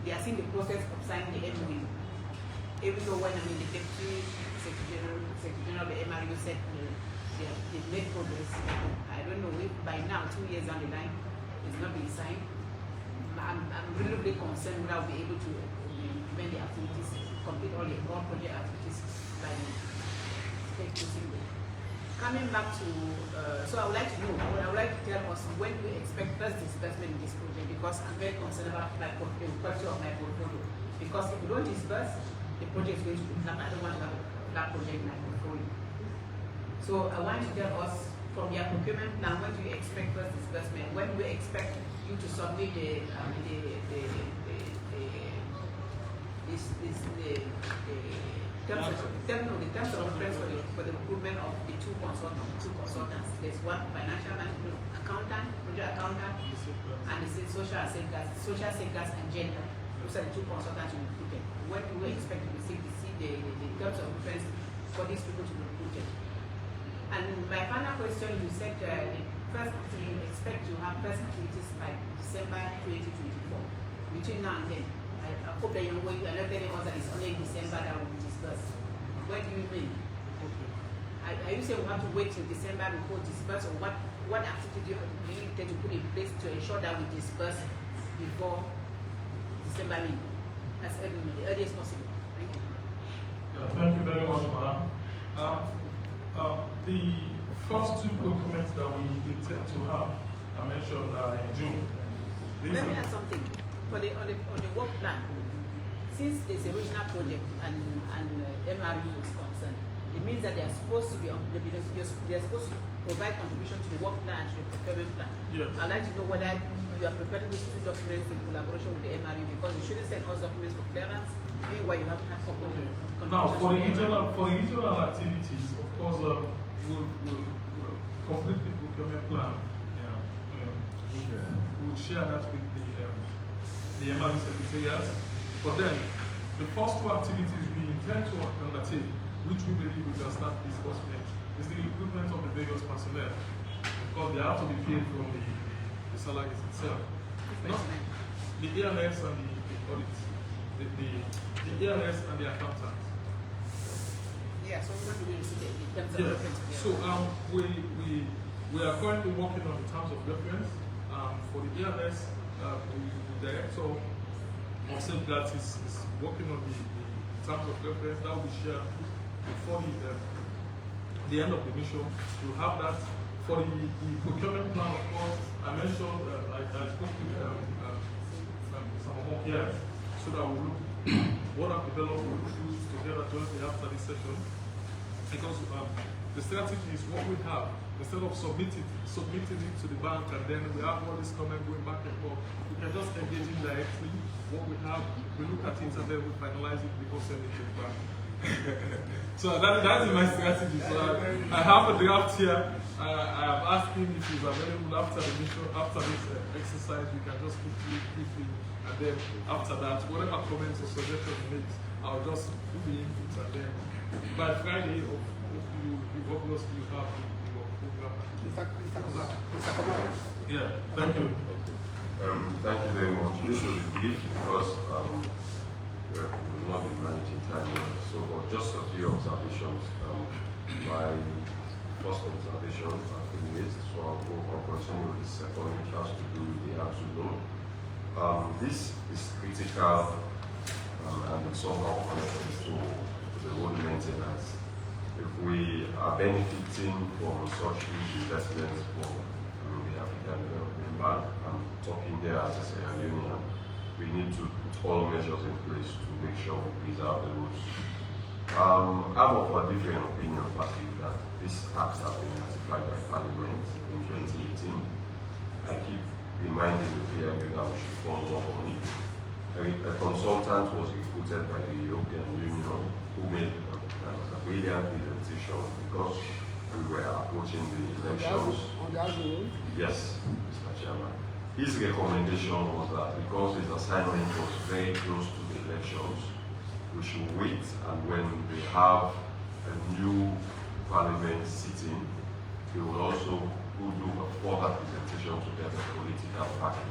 they are seeing the process of signing the MOU. Even though when the Deputy Secretary General of the MRU said they've made progress, I don't know if by now, 2 years down the line, it's not being signed. I'm really concerned whether I'll be able to implement the activities, complete all project activities by the closing date. Coming back to, so I would like to know, I would like to tell us when we expect first disbursement in this project, because I'm very concerned about the quality of my portfolio. Because if we don't disburse, the project is going to be flat. I don't want to have a flat project in my portfolio. So I want you to tell us from your procurement plan, when do you expect first disbursement? When do we expect you to submit the terms of reference for the recruitment of the two consultants. There's one financial management accountant, project accountant, and the social safeguards and gender. Those are the two consultants you recruited. When do we expect to receive the terms of reference for these people to be recruited? And my final question, you said you expect to have first activities by December 2024. Between now and then, I hope that you're not telling us that it's only in December that will be disbursed. What do you mean? Are you saying we have to wait till December before disburse, or what activity do you intend to put in place to ensure that we disburse before December, as early as possible? Thank you. Yeah, thank you very much, madam. The first two documents that we intend to have, I mentioned in June. Let me add something. On the work plan, since there's a regional project and MRU is concerned, it means that they're supposed to provide contribution to the work plan and to the procurement plan. Yes. I'd like to know whether you are preparing these two documents in collaboration with the MRU, because you shouldn't send us documents for clearance, meanwhile you have to have contribution. Now, for the internal activities, of course, we'll complete the procurement plan. We'll share that with the MRU secretariat. But then, the first two activities we intend to undertake, which we believe we can start disbursement, is the recruitment of the various personnel, because they have to be paid from the salaries itself. Not the ALS and the audit, the ALS and the accountant. Yeah, so what do we see in terms of reference? So we are currently working on the terms of reference. For the ALS, the director of safeguards is working on the terms of reference that will be shared before the end of the mission. We'll have that. For the procurement plan, of course, I mentioned, I spoke with some more here, so that we'll look what I've developed, we'll choose together jointly after this session. Because the strategy is what we have. Instead of submitting it to the bank and then we have all this comment going back and forth, we can just engage in directly what we have, we look at it and then we finalize it before sending it to the bank. So that is my strategy. So I have a draft here. I have asked him if he's available after the mission, after this exercise. We can just quickly, and then after that, whatever comments or suggestions he makes, I'll just put the inputs and then by Friday, obviously you have your program. Yeah, thank you. Thank you very much. This will be brief because we will not be managing time here. So, just a few observations. My first observation has been raised, so I'll continue with the second, which has to do with the actual loan. This is critical and it's somehow connected to the road maintenance. If we are benefiting from such huge investments from the African Development Bank, I'm talking here as a Sierra Leonean, we need to put all measures in place to make sure we preserve the roads. I'm of a different opinion, partly that this tax has been ratified by Parliament in 2018. I keep reminding the PIU that we should follow up on it. A consultant was recruited by the European Union who made a brilliant presentation because we were approaching the elections. On the road? Yes, Mr. Chairman. His recommendation was that because his assignment was very close to the elections, we should wait, and when we have a new parliament sitting, he will also do a further presentation to get a political party.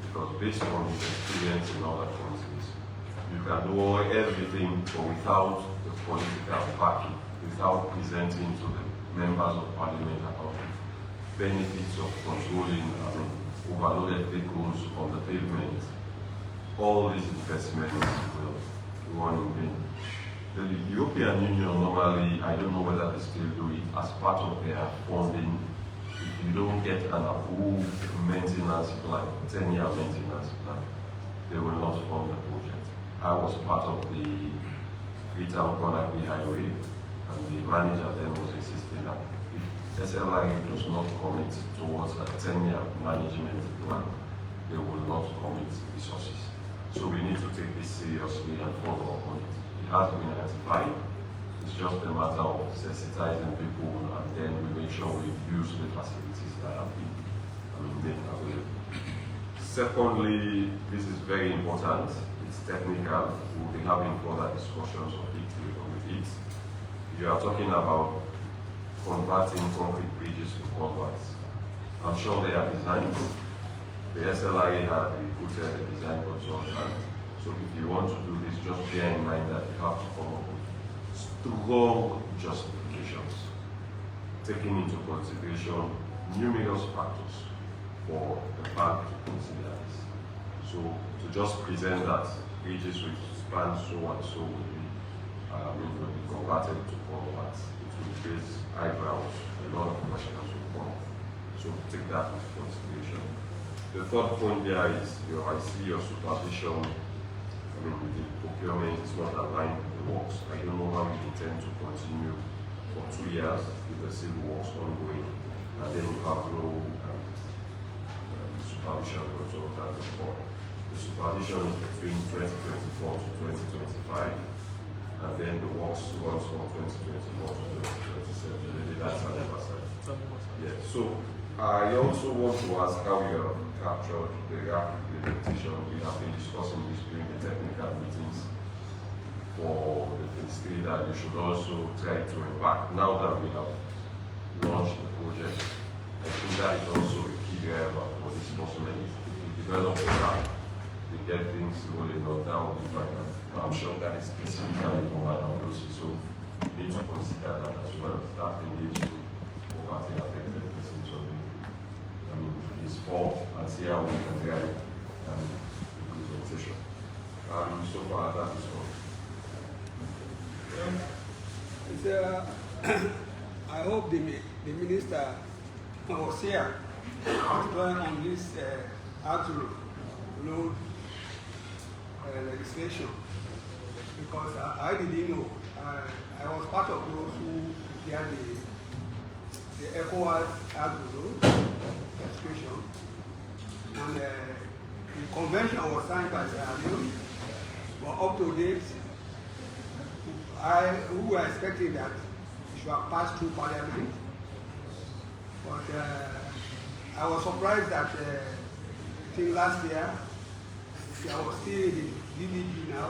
Because based on his experience in other countries, you can do everything but without the political backing, without presenting to the members of parliament about the benefits of controlling overloaded vehicles on the pavement. All these investments will run in vain. The European Union normally, I don't know whether they still do it, as part of their funding. If you don't get an approved maintenance plan, 10-year maintenance plan, they will not fund the project. I was part of the Freetown Conakry Highway, and the manager then was insisting that if SLRA does not commit towards a 10-year management plan, they will not commit resources. So we need to take this seriously and follow up on it. It has been ratified. It's just a matter of sensitizing people, and then we make sure we use the facilities that have been made available. Secondly, this is very important. It's technical. We'll be having further discussions of it with it. You are talking about converting concrete bridges to culverts. I'm sure they are designed. The SLRA had recruited a design consultant. So if you want to do this, just bear in mind that you have to come up with strong justifications, taking into consideration numerous factors for the bank to consider this. So to just present that bridges which span so and so will be converted to culverts, it will raise eyebrows, a lot of questions will come. So take that into consideration. The third point there is I see your supervision. With the procurement is not aligned with the works. I don't know how you intend to continue for 2 years with the civil works ongoing, and then you have no supervision consultant report. The supervision is between 2024 to 2025, and then the works runs from 2024 to 2027. Maybe that's anniversary. Yeah. So I also want to ask how you have captured the rapid implementation. We have been discussing this during the technical meetings for the phase 3 that you should also try to embark. Now that we have launched the project, I think that is also a key driver for disbursement. If we develop a plan, we get things rolling on down the pipe. I'm sure that is specifically for Mano. So we need to consider that as well. That engagement poverty affected persons is for and see how we can drive implementation. So far, that is all. I hope the minister was here on this actual load legislation, because I didn't know. I was part of those who had the ECOWAS actual legislation, and the convention was signed by Sierra Leone, but up to date, we were expecting that it should have passed through Parliament, but I was surprised that I think last year, I was still in the DDG now,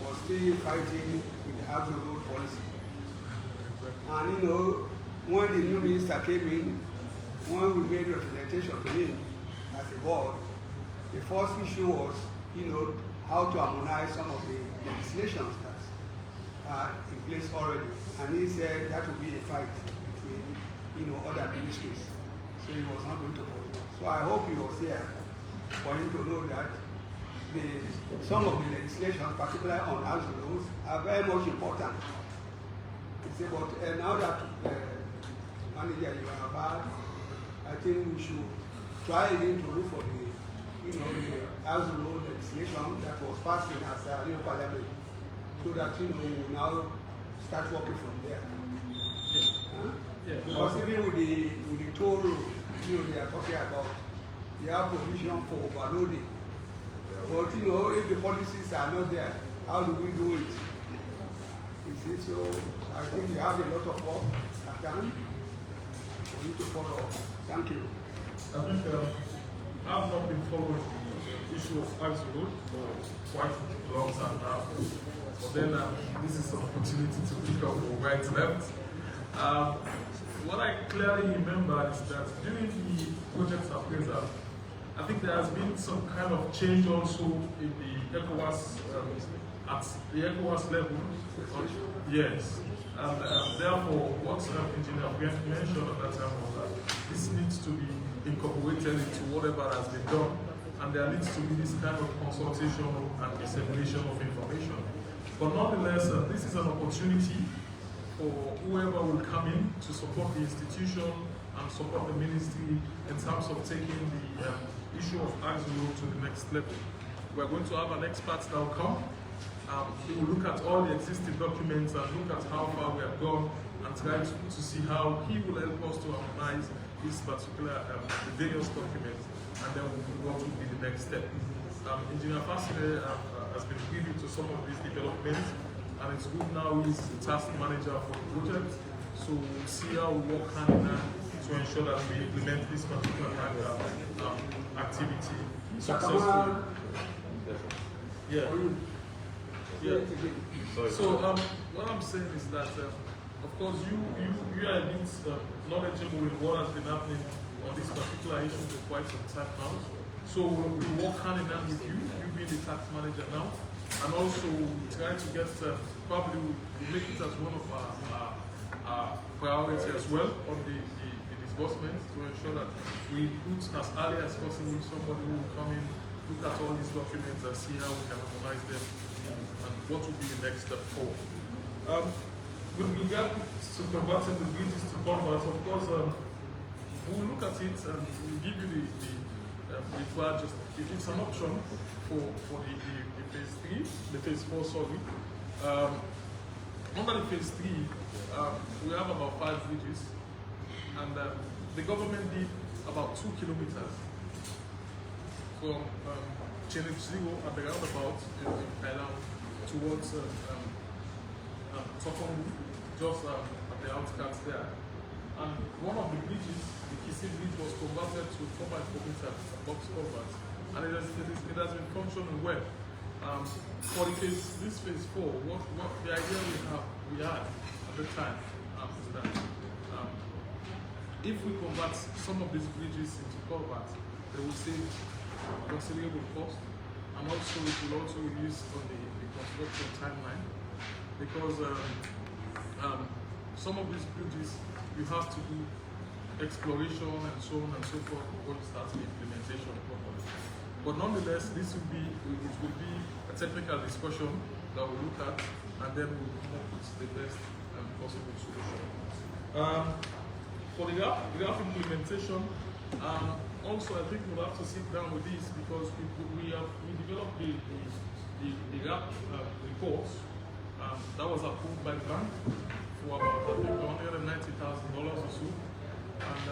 was still fighting with the Axle Road policy. And you know, when the new minister came in, when we made representation to him as a board, the first issue was, you know, how to harmonize some of the legislations that are in place already. And he said that would be a fight between, you know, other ministries. So he was not going to vote. So I hope he was here for him to know that some of the legislation, particularly on housing laws, are very much important. He said, but now that manager you are bad, I think we should try again to look for the, you know, the housing law legislation that was passed in as a new parliament, so that, you know, we will now start working from there. Because even with the toll road, you know, they are talking about, they have provision for overloading. But you know, if the policies are not there, how do we do it? You see, so I think we have a lot of work done. We need to follow up. Thank you. I think I've not been following the issue of Axle Road for quite a long time now. But then this is an opportunity to pick up the right left. What I clearly remember is that during the project appraisal, I think there has been some kind of change also in the ECOWAS, at the ECOWAS level. Yes. And therefore, what Engineer mentioned at that time was that this needs to be incorporated into whatever has been done, and there needs to be this kind of consultation and dissemination of information. But nonetheless, this is an opportunity for whoever will come in to support the institution and support the ministry in terms of taking the issue of Axle Road to the next level. We're going to have an expert that will come. He will look at all the existing documents and look at how far we have gone and try to see how he will help us to harmonize this particular the various documents, and then what will be the next step. Engineer Facilitation has been privy to some of these developments, and it's good now he's the task manager for the project, so we'll see how we work hand in hand to ensure that we implement this particular kind of activity successfully. Yeah. Yeah. So what I'm saying is that, of course, you are a bit knowledgeable in what has been happening on this particular issue for quite some time now. So we'll work hand in hand with you being the tax manager now, and also try to get, probably we'll make it as one of our priorities as well on the disbursements, to ensure that we put as early as possible somebody who will come in, look at all these documents and see how we can harmonize them and what will be the next step forward. With regard to converting the bridges to culverts, of course, we'll look at it and we'll give you the required justification. It's an option for the phase 3, the phase 4, sorry. Under the phase 3, we have about 5 bridges, and the government did about 2 kilometers from Challenge 0 at the roundabout in Kailahun towards Tokongu, just at the outskirts there. And one of the bridges, the Kisi Bridge, was converted to 4x4 meter box culvert, and it has been functioning well. For this phase 4, what the idea we had at the time is that if we convert some of these bridges into culverts, they will save considerable cost, and also it will also reduce on the construction timeline, because some of these bridges you have to do exploration and so on and so forth before you start the implementation properly. But nonetheless, it will be a technical discussion that we'll look at, and then we'll come up with the best possible solution. For the RAP implementation, also I think we'll have to sit down with this, because we developed the RAP reports that was approved by the bank for about, I think, $190,000 or so. And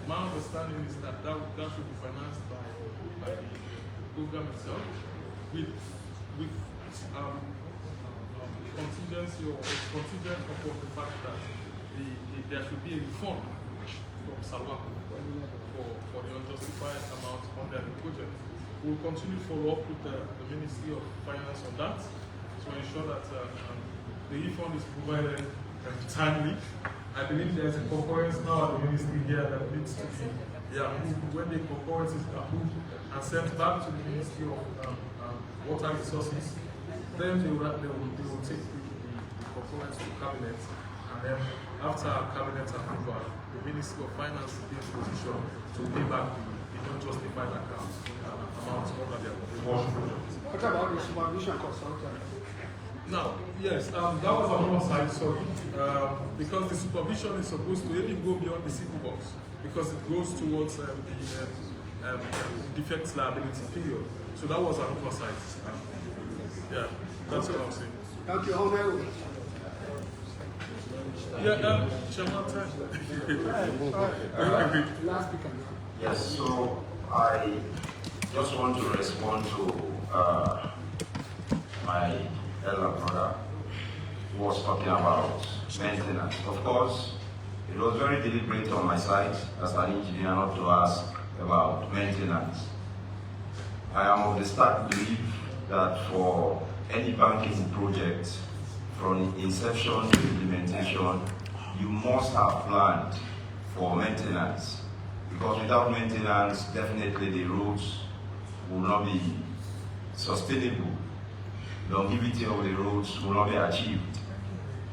my understanding is that should be financed by the program itself, with contingency or contingent upon the fact that there should be a refund from SLRA for the unjustified amount under the project. We'll continue to follow up with the Ministry of Finance on that, to ensure that the e-fund is provided timely. I believe there is a concurrence now at the ministry here that needs to be approved. When the concurrence is approved and sent back to the Ministry of Water Resources, then they will take the concurrence to cabinet, and then after cabinet approval, the Ministry of Finance is in position to pay back the non-justified account amounts under their wash project. What about the supervision consultant? Now, yes, that was another side, sorry, because the supervision is supposed to even go beyond the civil box, because it goes towards the defects liability period. So that was another side. Yeah, that's what I'm saying. Thank you, Honorable. Yeah, Chairman, Last speaker. Yes, so I just want to respond to my elder brother who was talking about maintenance. Of course, it was very deliberate on my side as an engineer not to ask about maintenance. I am of the stark belief that for any banking project, from inception to implementation, you must have planned for maintenance. Because without maintenance, definitely the roads will not be sustainable. Longevity of the roads will not be achieved.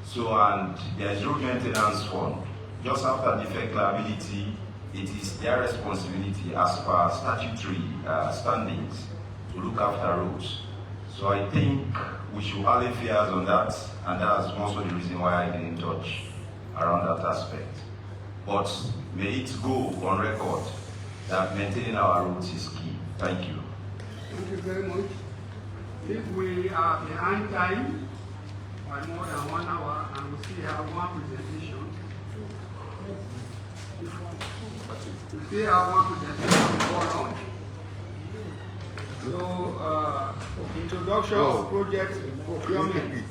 So, and there is road maintenance fund. Just after defect liability, it is their responsibility as per statutory standings to look after roads. So I think we should allay fears on that, and that's also the reason why I didn't touch around that aspect. But may it go on record that maintaining our roads is key. Thank you. Thank you very much. If we are behind time by more than 1 hour and we still have one presentation, we still have one presentation before lunch. So, introduction of project procurement.